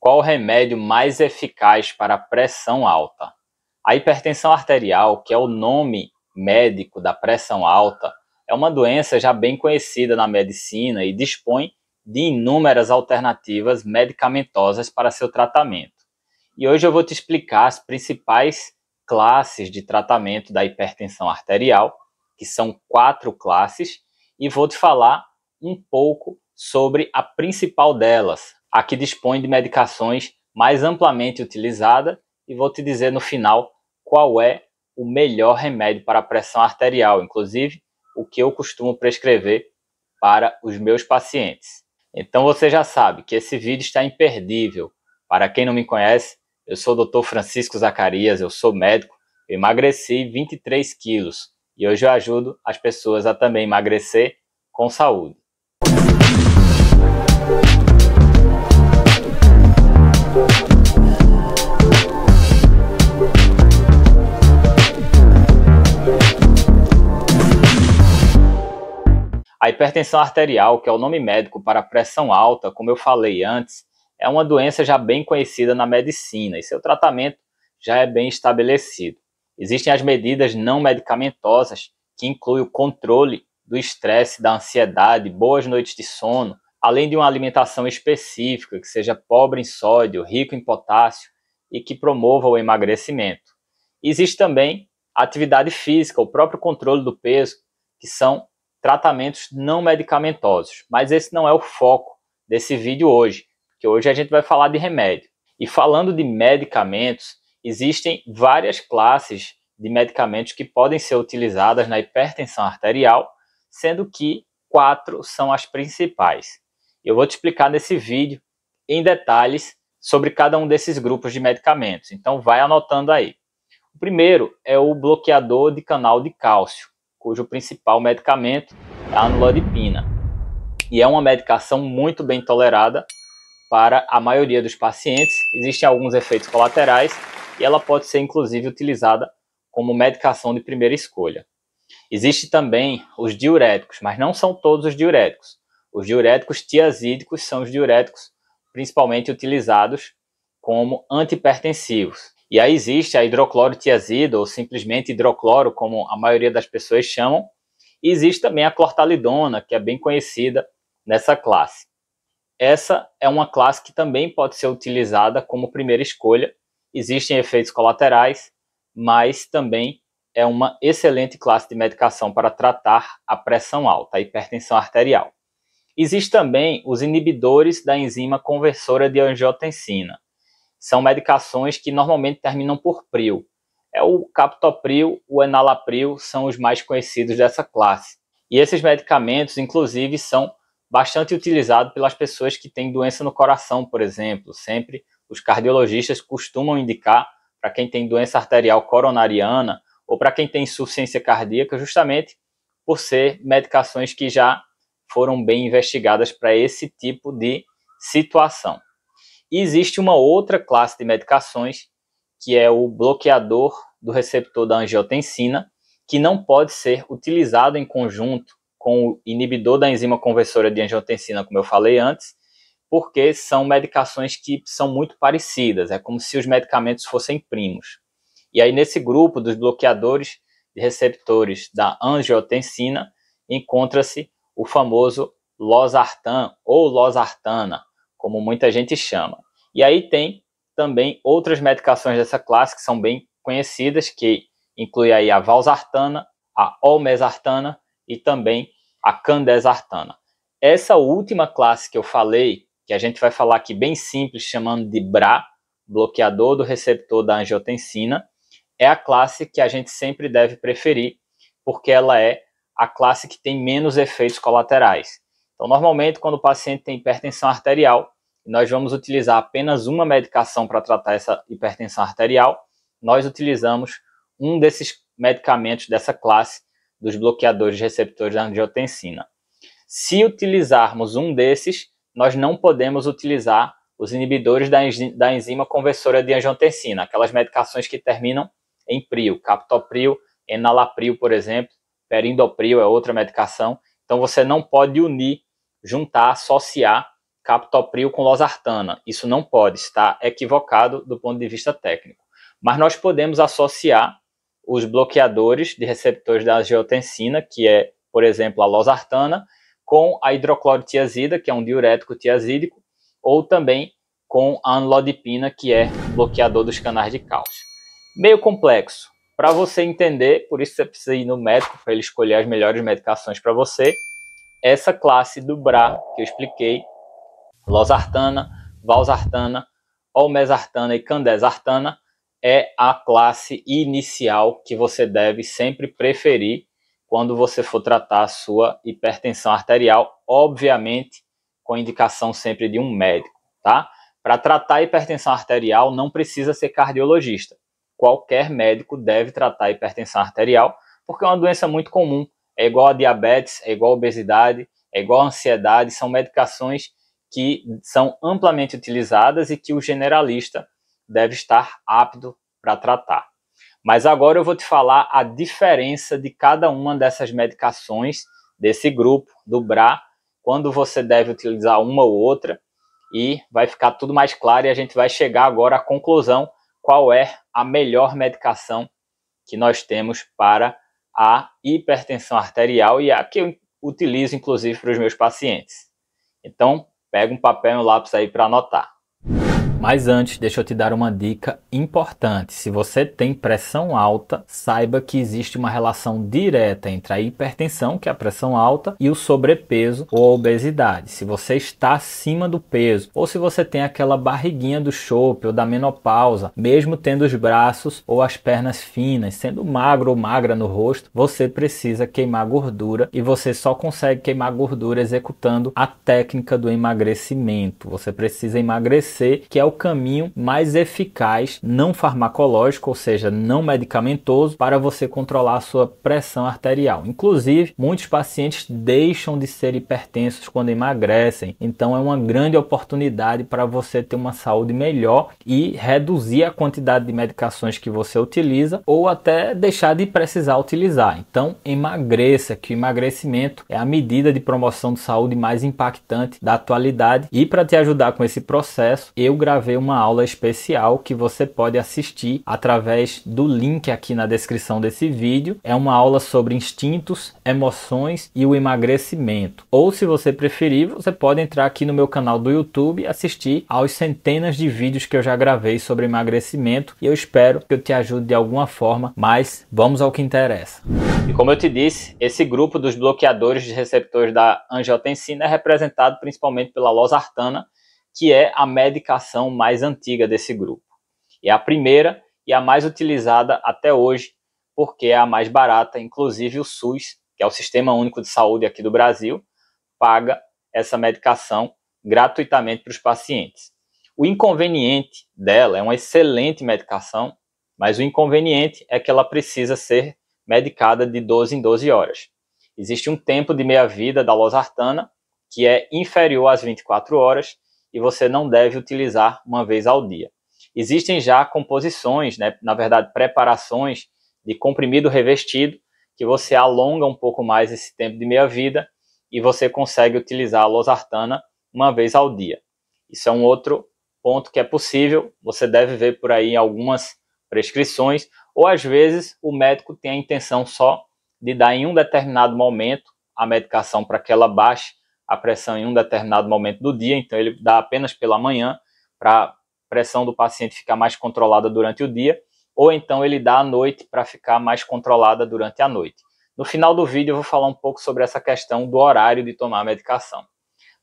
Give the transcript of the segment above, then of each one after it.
Qual o remédio mais eficaz para a pressão alta? A hipertensão arterial, que é o nome médico da pressão alta, é uma doença já bem conhecida na medicina e dispõe de inúmeras alternativas medicamentosas para seu tratamento. E hoje eu vou te explicar as principais classes de tratamento da hipertensão arterial, que são 4 classes, e vou te falar um pouco sobre a principal delas, a que dispõe de medicações mais amplamente utilizada, e vou te dizer no final qual é o melhor remédio para a pressão arterial, inclusive o que eu costumo prescrever para os meus pacientes. Então você já sabe que esse vídeo está imperdível. Para quem não me conhece, eu sou o Dr. Francisco Zacarias, eu sou médico, eu emagreci 23 quilos e hoje eu ajudo as pessoas a também emagrecer com saúde. A hipertensão arterial, que é o nome médico para a pressão alta, como eu falei antes, é uma doença já bem conhecida na medicina e seu tratamento já é bem estabelecido. Existem as medidas não medicamentosas, que incluem o controle do estresse, da ansiedade, boas noites de sono, além de uma alimentação específica, que seja pobre em sódio, rico em potássio e que promova o emagrecimento. Existe também a atividade física, o próprio controle do peso, que são tratamentos não medicamentosos, mas esse não é o foco desse vídeo hoje, porque hoje a gente vai falar de remédio. E falando de medicamentos, existem várias classes de medicamentos que podem ser utilizadas na hipertensão arterial, sendo que 4 são as principais. Eu vou te explicar nesse vídeo em detalhes sobre cada um desses grupos de medicamentos, então vai anotando aí. O primeiro é o bloqueador de canal de cálcio, cujo principal medicamento é a amlodipina. E é uma medicação muito bem tolerada para a maioria dos pacientes. Existem alguns efeitos colaterais e ela pode ser inclusive utilizada como medicação de primeira escolha. Existem também os diuréticos, mas não são todos os diuréticos. Os diuréticos tiazídicos são os diuréticos principalmente utilizados como antihipertensivos. E aí existe a hidroclorotiazida, ou simplesmente hidrocloro, como a maioria das pessoas chamam. E existe também a clortalidona, que é bem conhecida nessa classe. Essa é uma classe que também pode ser utilizada como primeira escolha. Existem efeitos colaterais, mas também é uma excelente classe de medicação para tratar a pressão alta, a hipertensão arterial. Existem também os inibidores da enzima conversora de angiotensina. São medicações que normalmente terminam por pril. É o captopril, o enalapril, são os mais conhecidos dessa classe. E esses medicamentos, inclusive, são bastante utilizados pelas pessoas que têm doença no coração, por exemplo. Sempre os cardiologistas costumam indicar para quem tem doença arterial coronariana ou para quem tem insuficiência cardíaca, justamente por ser medicações que já foram bem investigadas para esse tipo de situação. E existe uma outra classe de medicações, que é o bloqueador do receptor da angiotensina, que não pode ser utilizado em conjunto com o inibidor da enzima conversora de angiotensina, como eu falei antes, porque são medicações que são muito parecidas, é como se os medicamentos fossem primos. E aí nesse grupo dos bloqueadores de receptores da angiotensina, encontra-se o famoso losartan ou losartana, como muita gente chama. E aí tem também outras medicações dessa classe que são bem conhecidas, que inclui aí a valsartana, a olmesartana e também a candesartana. Essa última classe que eu falei, que a gente vai falar aqui bem simples, chamando de BRA, bloqueador do receptor da angiotensina, é a classe que a gente sempre deve preferir, porque ela é a classe que tem menos efeitos colaterais. Então, normalmente, quando o paciente tem hipertensão arterial, nós vamos utilizar apenas uma medicação para tratar essa hipertensão arterial, nós utilizamos um desses medicamentos dessa classe, dos bloqueadores de receptores da angiotensina. Se utilizarmos um desses, nós não podemos utilizar os inibidores da enzima conversora de angiotensina, aquelas medicações que terminam em pril, captopril, enalapril, por exemplo, perindopril é outra medicação. Então você não pode unir, juntar, associar captopril com losartana. Isso não pode, está equivocado do ponto de vista técnico. Mas nós podemos associar os bloqueadores de receptores da angiotensina, que é, por exemplo, a losartana, com a hidroclorotiazida, que é um diurético tiazídico, ou também com a amlodipina, que é bloqueador dos canais de cálcio. Meio complexo. Para você entender, por isso você precisa ir no médico para ele escolher as melhores medicações para você. Essa classe do BRA, que eu expliquei, losartana, valsartana, olmesartana e candesartana, é a classe inicial que você deve sempre preferir quando você for tratar a sua hipertensão arterial, obviamente com indicação sempre de um médico, tá? Para tratar a hipertensão arterial não precisa ser cardiologista. Qualquer médico deve tratar a hipertensão arterial, porque é uma doença muito comum. É igual a diabetes, é igual a obesidade, é igual a ansiedade, são medicações que são amplamente utilizadas e que o generalista deve estar apto para tratar. Mas agora eu vou te falar a diferença de cada uma dessas medicações, desse grupo, do BRA, quando você deve utilizar uma ou outra, e vai ficar tudo mais claro e a gente vai chegar agora à conclusão qual é a melhor medicação que nós temos para a hipertensão arterial e a que eu utilizo inclusive para os meus pacientes. Então, pega um papel e um lápis aí para anotar. Mas antes, deixa eu te dar uma dica importante. Se você tem pressão alta, saiba que existe uma relação direta entre a hipertensão, que é a pressão alta, e o sobrepeso ou a obesidade. Se você está acima do peso, ou se você tem aquela barriguinha do chope ou da menopausa, mesmo tendo os braços ou as pernas finas, sendo magro ou magra no rosto, você precisa queimar gordura e você só consegue queimar gordura executando a técnica do emagrecimento. Você precisa emagrecer, que é o caminho mais eficaz, não farmacológico, ou seja, não medicamentoso, para você controlar a sua pressão arterial. Inclusive, muitos pacientes deixam de ser hipertensos quando emagrecem, então é uma grande oportunidade para você ter uma saúde melhor e reduzir a quantidade de medicações que você utiliza ou até deixar de precisar utilizar. Então, emagreça, que o emagrecimento é a medida de promoção de saúde mais impactante da atualidade. E para te ajudar com esse processo, eu gravei uma aula especial que você pode assistir através do link aqui na descrição desse vídeo. É uma aula sobre instintos, emoções e o emagrecimento. Ou se você preferir, você pode entrar aqui no meu canal do YouTube e assistir aos centenas de vídeos que eu já gravei sobre emagrecimento e eu espero que eu te ajude de alguma forma, mas vamos ao que interessa. E como eu te disse, esse grupo dos bloqueadores de receptores da angiotensina é representado principalmente pela losartana, que é a medicação mais antiga desse grupo. É a primeira e a mais utilizada até hoje, porque é a mais barata. Inclusive o SUS, que é o Sistema Único de Saúde aqui do Brasil, paga essa medicação gratuitamente para os pacientes. O inconveniente dela é uma excelente medicação, mas o inconveniente é que ela precisa ser medicada de 12 em 12 horas. Existe um tempo de meia-vida da losartana que é inferior às 24 horas, e você não deve utilizar uma vez ao dia. Existem já composições, na verdade preparações de comprimido revestido, que você alonga um pouco mais esse tempo de meia-vida e você consegue utilizar a losartana uma vez ao dia. Isso é um outro ponto que é possível, você deve ver por aí algumas prescrições, ou às vezes o médico tem a intenção só de dar em um determinado momento a medicação para que ela baixe a pressão em um determinado momento do dia, então ele dá apenas pela manhã para a pressão do paciente ficar mais controlada durante o dia, ou então ele dá à noite para ficar mais controlada durante a noite. No final do vídeo eu vou falar um pouco sobre essa questão do horário de tomar a medicação.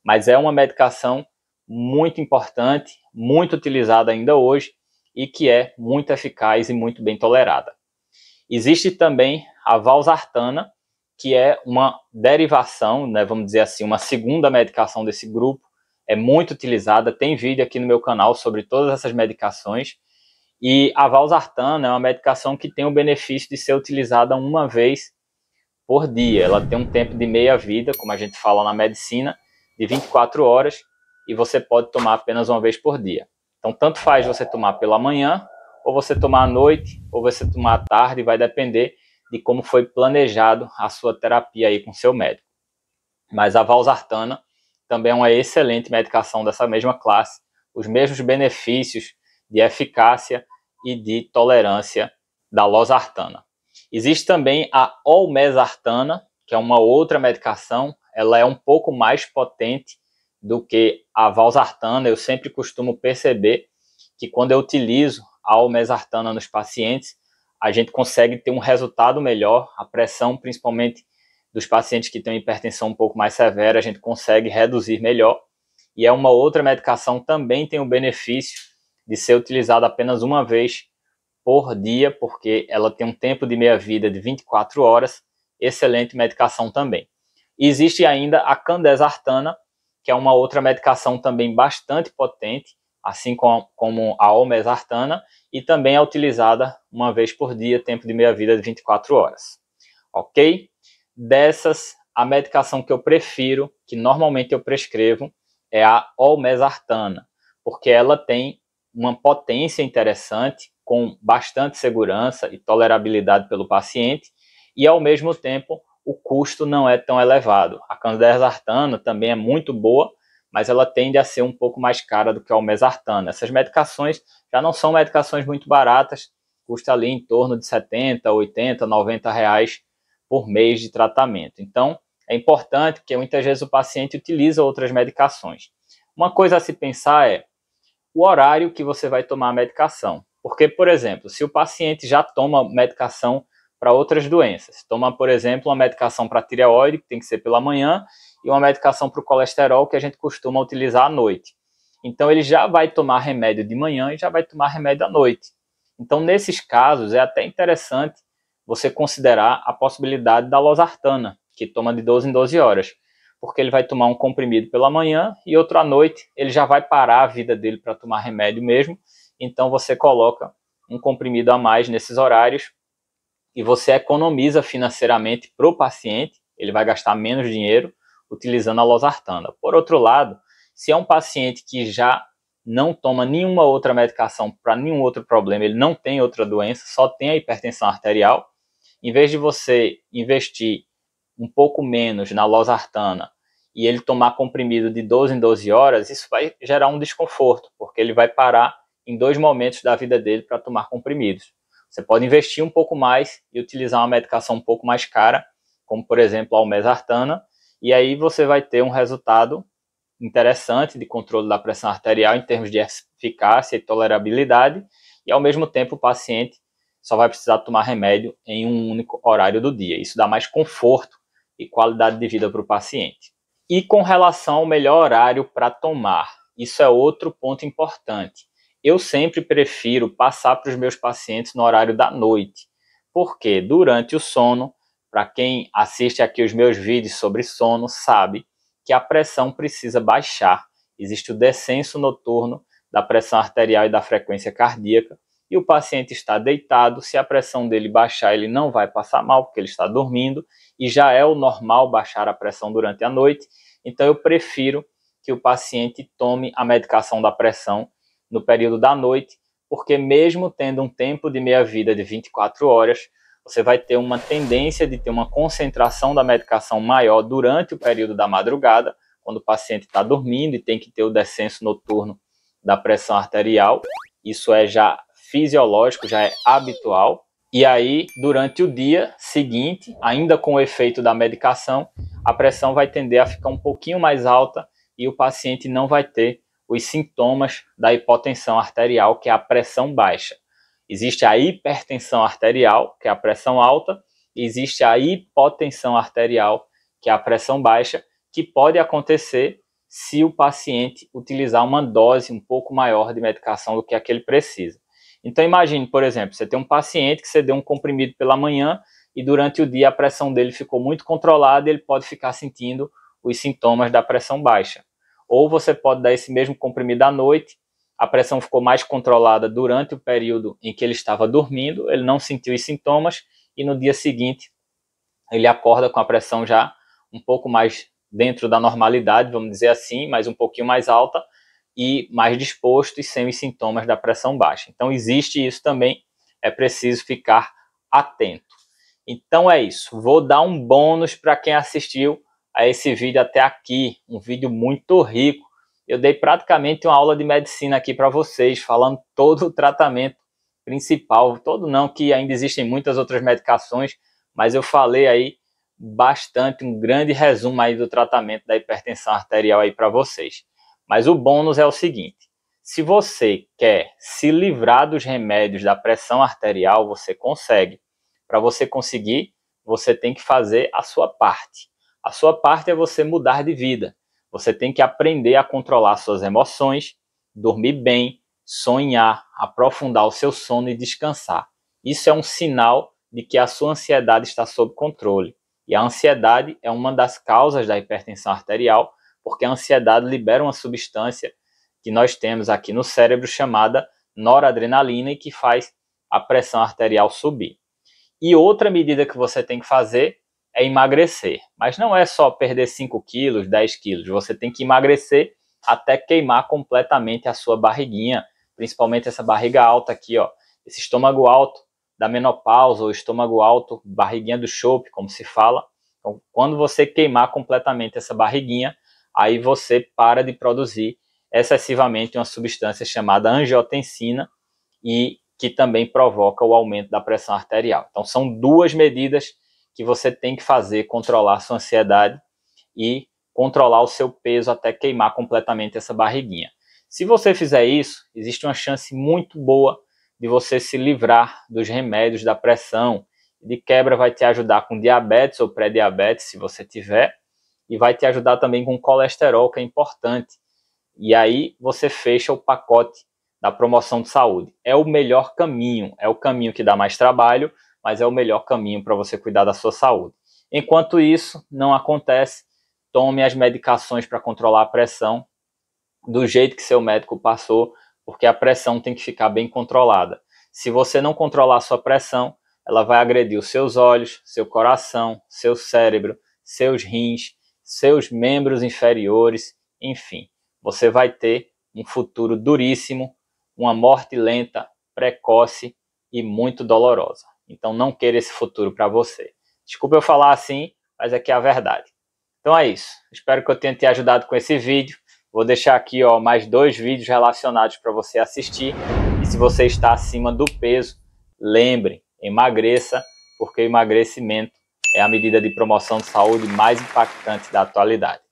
Mas é uma medicação muito importante, muito utilizada ainda hoje e que é muito eficaz e muito bem tolerada. Existe também a valsartana, que é uma derivação, vamos dizer assim, uma segunda medicação desse grupo, é muito utilizada, tem vídeo aqui no meu canal sobre todas essas medicações, e a valsartana é uma medicação que tem o benefício de ser utilizada uma vez por dia, ela tem um tempo de meia-vida, como a gente fala na medicina, de 24 horas, e você pode tomar apenas uma vez por dia. Então, tanto faz você tomar pela manhã, ou você tomar à noite, ou você tomar à tarde, vai depender de como foi planejado a sua terapia aí com seu médico. Mas a valsartana também é uma excelente medicação dessa mesma classe, os mesmos benefícios de eficácia e de tolerância da losartana. Existe também a olmesartana, que é uma outra medicação, ela é um pouco mais potente do que a valsartana. Eu sempre costumo perceber que quando eu utilizo a olmesartana nos pacientes, a gente consegue ter um resultado melhor, a pressão, principalmente dos pacientes que têm hipertensão um pouco mais severa, a gente consegue reduzir melhor. E é uma outra medicação, também tem o benefício de ser utilizada apenas uma vez por dia, porque ela tem um tempo de meia-vida de 24 horas, excelente medicação também. E existe ainda a candesartana, que é uma outra medicação também bastante potente, assim como a olmesartana, e também é utilizada uma vez por dia, tempo de meia-vida de 24 horas. Ok? Dessas, a medicação que eu prefiro, que normalmente eu prescrevo, é a olmesartana, porque ela tem uma potência interessante, com bastante segurança e tolerabilidade pelo paciente, e ao mesmo tempo o custo não é tão elevado. A candesartana também é muito boa, mas ela tende a ser um pouco mais cara do que a olmesartana. Essas medicações já não são medicações muito baratas, custa ali em torno de 70, 80, 90 reais por mês de tratamento. Então, é importante porque muitas vezes o paciente utiliza outras medicações. Uma coisa a se pensar é o horário que você vai tomar a medicação. Porque, por exemplo, se o paciente já toma medicação para outras doenças, toma, por exemplo, uma medicação para tireoide, que tem que ser pela manhã, e uma medicação para o colesterol, que a gente costuma utilizar à noite. Então, ele já vai tomar remédio de manhã e já vai tomar remédio à noite. Então, nesses casos, é até interessante você considerar a possibilidade da losartana, que toma de 12 em 12 horas, porque ele vai tomar um comprimido pela manhã e outro à noite, ele já vai parar a vida dele para tomar remédio mesmo, então você coloca um comprimido a mais nesses horários e você economiza financeiramente para o paciente, ele vai gastar menos dinheiro utilizando a losartana. Por outro lado, se é um paciente que já não toma nenhuma outra medicação para nenhum outro problema, ele não tem outra doença, só tem a hipertensão arterial, em vez de você investir um pouco menos na losartana e ele tomar comprimido de 12 em 12 horas, isso vai gerar um desconforto, porque ele vai parar em 2 momentos da vida dele para tomar comprimidos. Você pode investir um pouco mais e utilizar uma medicação um pouco mais cara, como por exemplo a olmesartana, e aí você vai ter um resultado interessante de controle da pressão arterial em termos de eficácia e tolerabilidade, e ao mesmo tempo o paciente só vai precisar tomar remédio em um único horário do dia. Isso dá mais conforto e qualidade de vida para o paciente. E com relação ao melhor horário para tomar, isso é outro ponto importante. Eu sempre prefiro passar para os meus pacientes no horário da noite, porque durante o sono, para quem assiste aqui os meus vídeos sobre sono, sabe que a pressão precisa baixar. Existe o descenso noturno da pressão arterial e da frequência cardíaca, e o paciente está deitado, se a pressão dele baixar, ele não vai passar mal, porque ele está dormindo, e já é o normal baixar a pressão durante a noite, então eu prefiro que o paciente tome a medicação da pressão no período da noite, porque mesmo tendo um tempo de meia-vida de 24 horas, você vai ter uma tendência de ter uma concentração da medicação maior durante o período da madrugada, quando o paciente está dormindo e tem que ter o descenso noturno da pressão arterial. Isso é já fisiológico, já é habitual. E aí, durante o dia seguinte, ainda com o efeito da medicação, a pressão vai tender a ficar um pouquinho mais alta e o paciente não vai ter os sintomas da hipotensão arterial, que é a pressão baixa. Existe a hipertensão arterial, que é a pressão alta, e existe a hipotensão arterial, que é a pressão baixa, que pode acontecer se o paciente utilizar uma dose um pouco maior de medicação do que a que ele precisa. Então imagine, por exemplo, você tem um paciente que você deu um comprimido pela manhã e durante o dia a pressão dele ficou muito controlada e ele pode ficar sentindo os sintomas da pressão baixa. Ou você pode dar esse mesmo comprimido à noite, a pressão ficou mais controlada durante o período em que ele estava dormindo, ele não sentiu os sintomas e no dia seguinte ele acorda com a pressão já um pouco mais dentro da normalidade, vamos dizer assim, mas um pouquinho mais alta e mais disposto e sem os sintomas da pressão baixa. Então existe isso também, é preciso ficar atento. Então é isso, vou dar um bônus para quem assistiu a esse vídeo até aqui, um vídeo muito rico. Eu dei praticamente uma aula de medicina aqui para vocês, falando todo o tratamento principal, todo não, que ainda existem muitas outras medicações, mas eu falei aí bastante, um grande resumo aí do tratamento da hipertensão arterial aí para vocês. Mas o bônus é o seguinte: se você quer se livrar dos remédios da pressão arterial, você consegue. Para você conseguir, você tem que fazer a sua parte. A sua parte é você mudar de vida. Você tem que aprender a controlar suas emoções, dormir bem, sonhar, aprofundar o seu sono e descansar. Isso é um sinal de que a sua ansiedade está sob controle. E a ansiedade é uma das causas da hipertensão arterial, porque a ansiedade libera uma substância que nós temos aqui no cérebro chamada noradrenalina e que faz a pressão arterial subir. E outra medida que você tem que fazer é emagrecer. Mas não é só perder 5 quilos, 10 quilos. Você tem que emagrecer até queimar completamente a sua barriguinha, principalmente essa barriga alta aqui, ó, esse estômago alto da menopausa, ou estômago alto, barriguinha do chope, como se fala. Então, quando você queimar completamente essa barriguinha, aí você para de produzir excessivamente uma substância chamada angiotensina e que também provoca o aumento da pressão arterial. Então são duas medidas que você tem que fazer: controlar a sua ansiedade e controlar o seu peso até queimar completamente essa barriguinha. Se você fizer isso, existe uma chance muito boa de você se livrar dos remédios da pressão. De quebra vai te ajudar com diabetes ou pré-diabetes, se você tiver, e vai te ajudar também com colesterol, que é importante. E aí você fecha o pacote da promoção de saúde. É o melhor caminho, é o caminho que dá mais trabalho, mas é o melhor caminho para você cuidar da sua saúde. Enquanto isso não acontece, tome as medicações para controlar a pressão do jeito que seu médico passou, porque a pressão tem que ficar bem controlada. Se você não controlar a sua pressão, ela vai agredir os seus olhos, seu coração, seu cérebro, seus rins, seus membros inferiores, enfim. Você vai ter um futuro duríssimo, uma morte lenta, precoce e muito dolorosa. Então não queira esse futuro para você. Desculpa eu falar assim, mas é que é a verdade. Então é isso. Espero que eu tenha te ajudado com esse vídeo. Vou deixar aqui, ó, mais 2 vídeos relacionados para você assistir. E se você está acima do peso, lembre, emagreça, porque o emagrecimento é a medida de promoção de saúde mais impactante da atualidade.